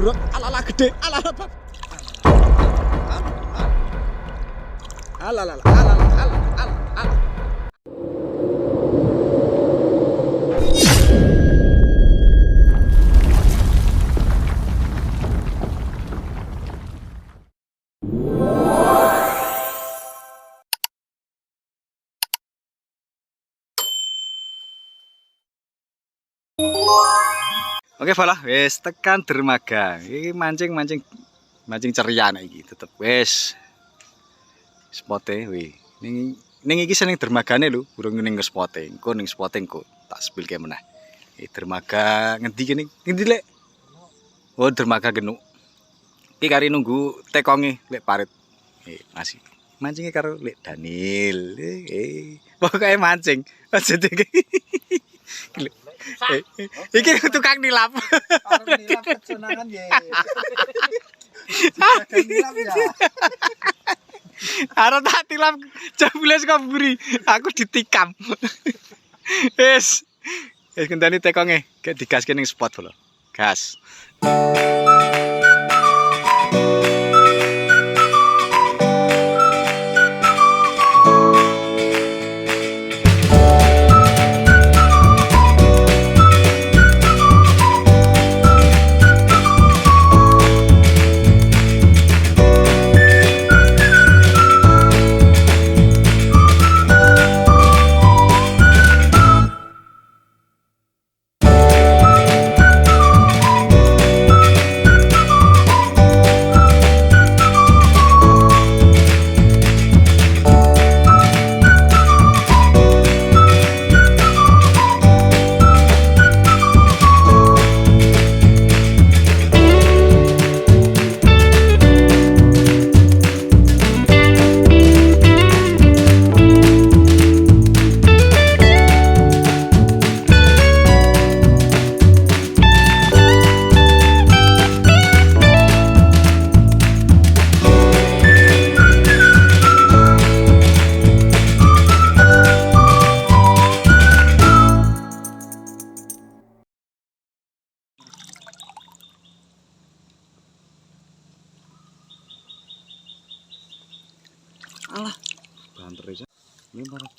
bro. Ala gede. Ala. Ala. Oke, Fala, wes tekan dermaga. Iki mancing ceria nek iki tetep wes. Spote wi. Ning iki seneng dermagane lho, burung ning spote. Engko ning spote engko tak spilke meneh. Iki dermaga ngendi kene? Ngendi lek? Oh, dermaga genuk. Iki kari nunggu tekonge lek parit. Masih. Mancinge karo lek Daniel. Pokoke mancing. Aja iki. Iki tukang nilap. Arep nilap kesenangan ya. Nilap ya. Arep tak tilap jambule saka mburi. Aku ditikam. Wis. Wis gendani tekonge, gek digaske ning spot lho. Gas. Alah, banter aja. Ini barang.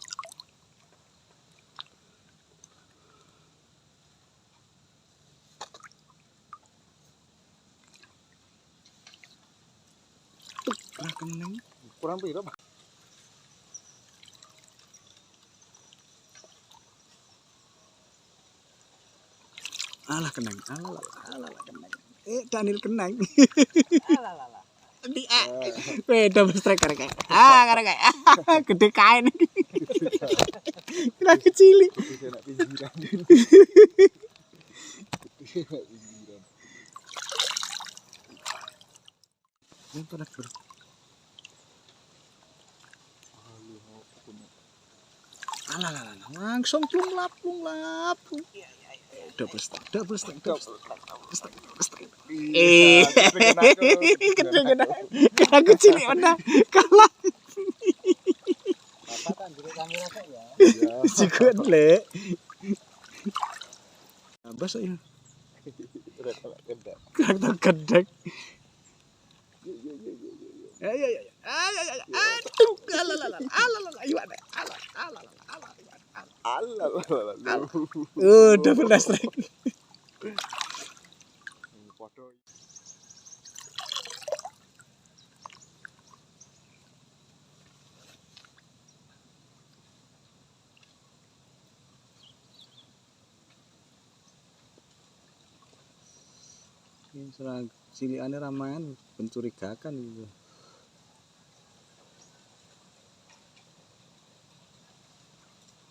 Lah keneng. Kurang piro, Pak? Alah keneng. Alah keneng. Daniel keneng. Alah. Di double strike karek. Karek. Gede kain. Kira kecil. Bisa nak pinggiran. Bentar bro. Alah. Langsung plung lap. Double strike. Gede. Kira kecil mana? Kalah. Apa kan kamera kok ya? Sikut le. Apa saya? Kata gedek. Ayo. Aduh, alah. Double strike. Ini serang cilikane ramangan mencurigakan itu.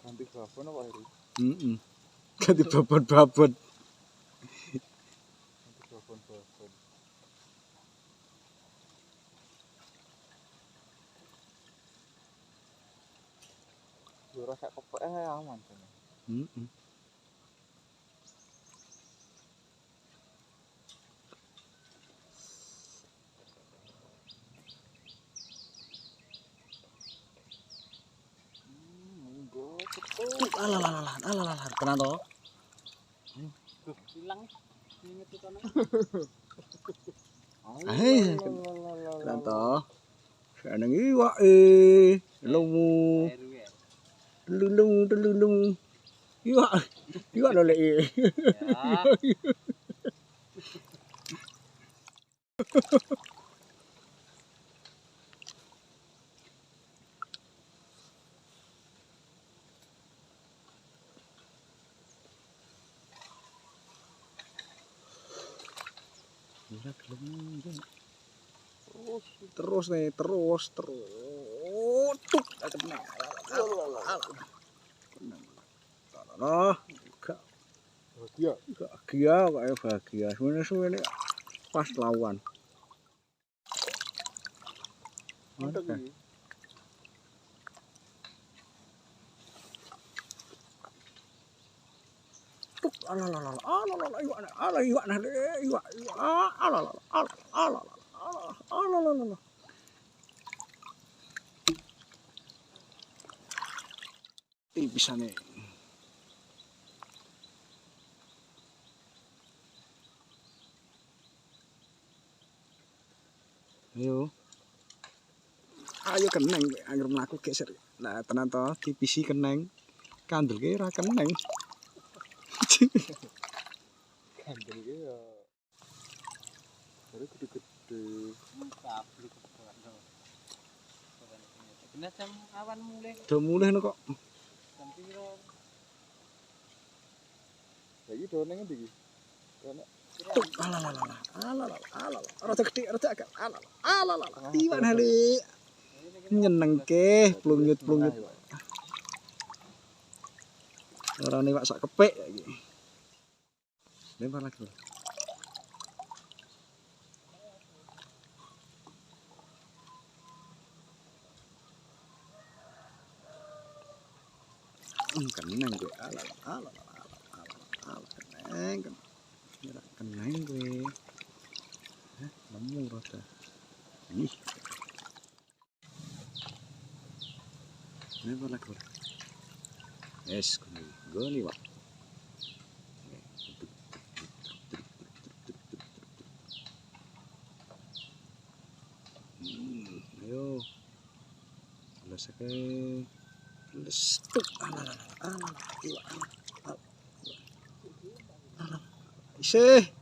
Ganti babon apa ini? Ganti babon. Ganti babon. Yo rasa kepek aman kan. Alah, tenan to. Hilang. Ayo, Ranto. Seneng iwak lumu. Telung. Iwak lolek. Terus nih, terus. Tuk, bahagia. Semuanya pas lawan. Tuk, iwak. Bisa nih. Ayo keneng anggere mlaku geser. Nah, tenan to divisi keneng. Kandelke ora keneng. Kandel ki ya. Baru gede-gede. Kablu kebetulan. Bener jam awan mulai. Do mulih kok. Jam piro? Lagi do nang ndi iki? Rada gede, rada agak. Iwan hale. Nyenengke plungyut. Ora nek sak kepek iki. Lempar lagi. Keneng gue. Keneng gue. Lemu rada. Ih. Lempar lagi. Yes, goni Pak. Ayo. Lesake. Lestuk. Isih.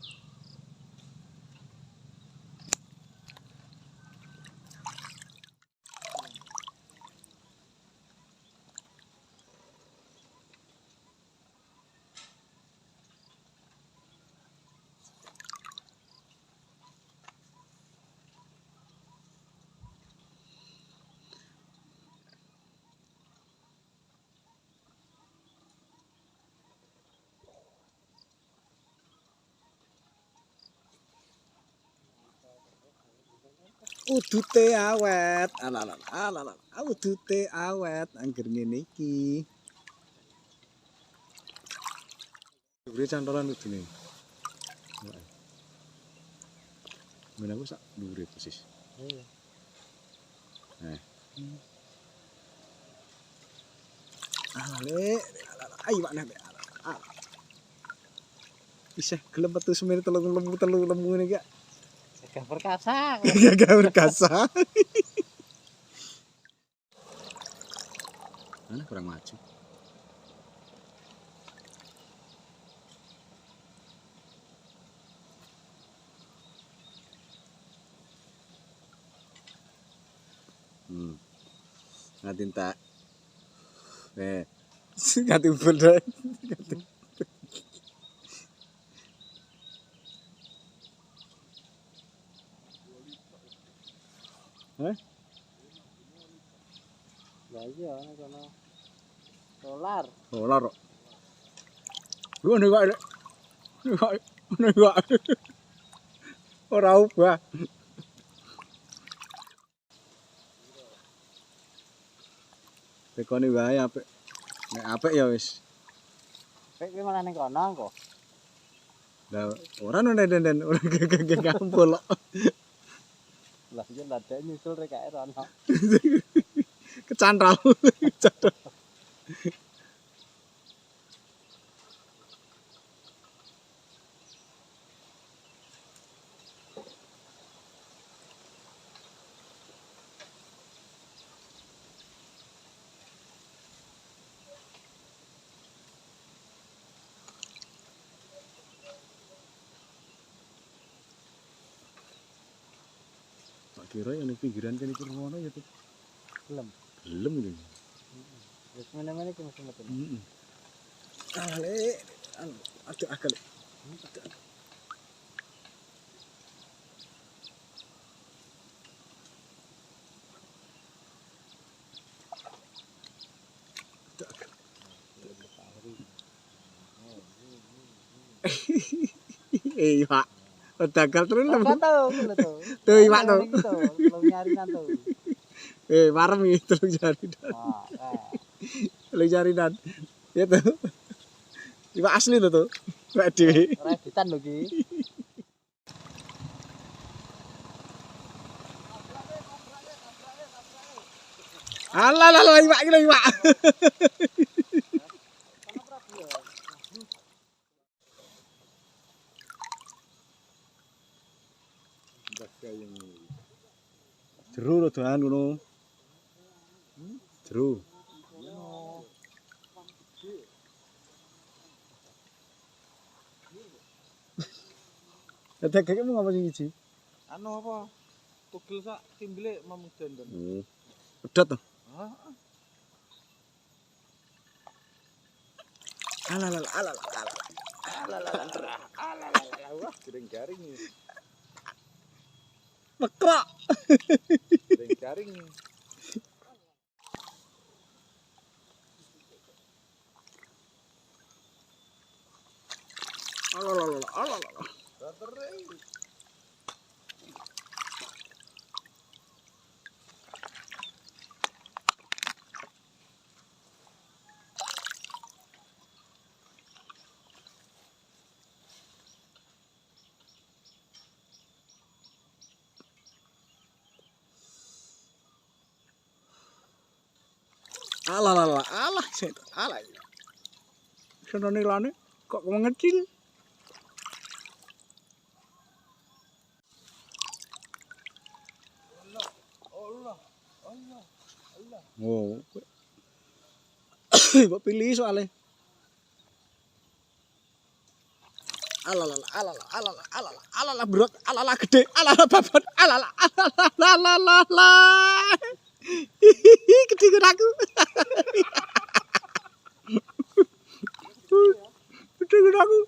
Udute awet. Udute awet angger ngene iki. Dhuwure cantolan udune. Mana aku sak dhuwure persis. Iya. Ayo Pak nek. Isih gelem metu semene telu lemu iki. Gagah perkasa. Gagah perkasa. Mana kurang maju. Ngatin tak. Ngatin bener. Lah iya ana kono. Solar. Solar kok. Lu nek wae. Nek wae. Ora ubah. Tekone wae apik. Nek apik ya wis. Kayak malah ning kono kok. Lah ora nenden ora gampol kok. Lah iki ladak nyusul rek kae rono. Kecantral. kira yang pinggiran kan iki ngono ya tuh. Belum. Belum iki. Wis mana-mana iki mesti metu. Heeh. Ah le, aduh akal. Pak. Dagal terus lho. Apa tuh? Kulo tuh. Tuh, Iwak tuh. Belum nyarinan tuh. Warem iki telung jari. Wah, Telung jari dan. Ya tuh. Iwak asli tuh tuh. Iwak dhewe. Reditan lho ki. Alah iwak iki lho iwak. Jeru lho doan ngono. Jeru. Ada kakek mau ngapa sing iki? Anu apa? Tugel sak timbele mamung dandan. Pedot tuh. Heeh. Alah. Wah, garing-garing nih. Mekrok. Garing nih. Alah. Alah. Senone lane kok mengecil. Allah. Oh. Kok pilih soalnya. Alah berat, alah gede, alah babon, alah. Gede aku. Gede aku.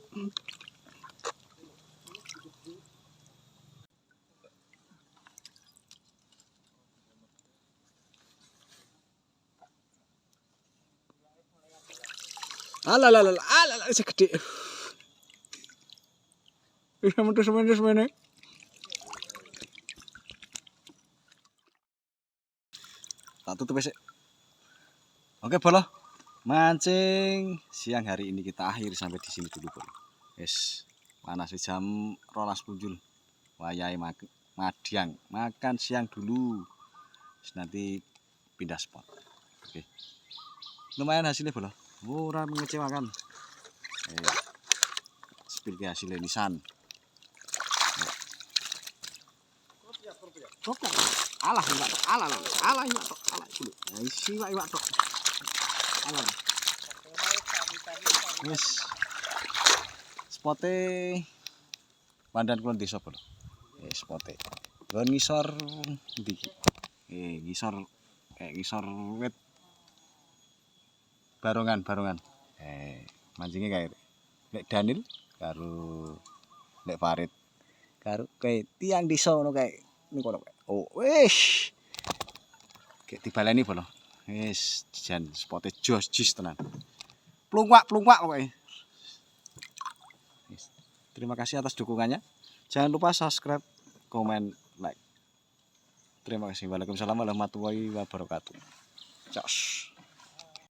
Alah segede. Bisa mentus semene. Tak tutup besok. Oke, Bolo. Mancing siang hari ini kita akhiri sampai di sini dulu, Bolo. Yes, panas jam 12.00. Wayahe madiang, makan siang dulu. Terus nanti pindah spot. Oke. Lumayan hasilnya, Bolo. Ora mengecewakan. Spill ke hasilnya nisan. Oke. Alah iwak tok. Alah iwak tok. Alah dulu. Ya isi iwak tok. Alah. Wis. Spote Pandan Kulon Desa, Bro. Spote. Nggon ngisor ndi iki? Ngisor wit barongan. Mancinge kae. Nek Daniel karo Nek Farid karo kae tiang desa ngono kae. Niku kono kae. Oh, wis. Kayak dibaleni, Bro. Wis jan spote jos tenan. Plungwak pokoknya. Terima kasih atas dukungannya. Jangan lupa subscribe, komen, like. Terima kasih. Waalaikumsalam warahmatullahi wabarakatuh. Cos.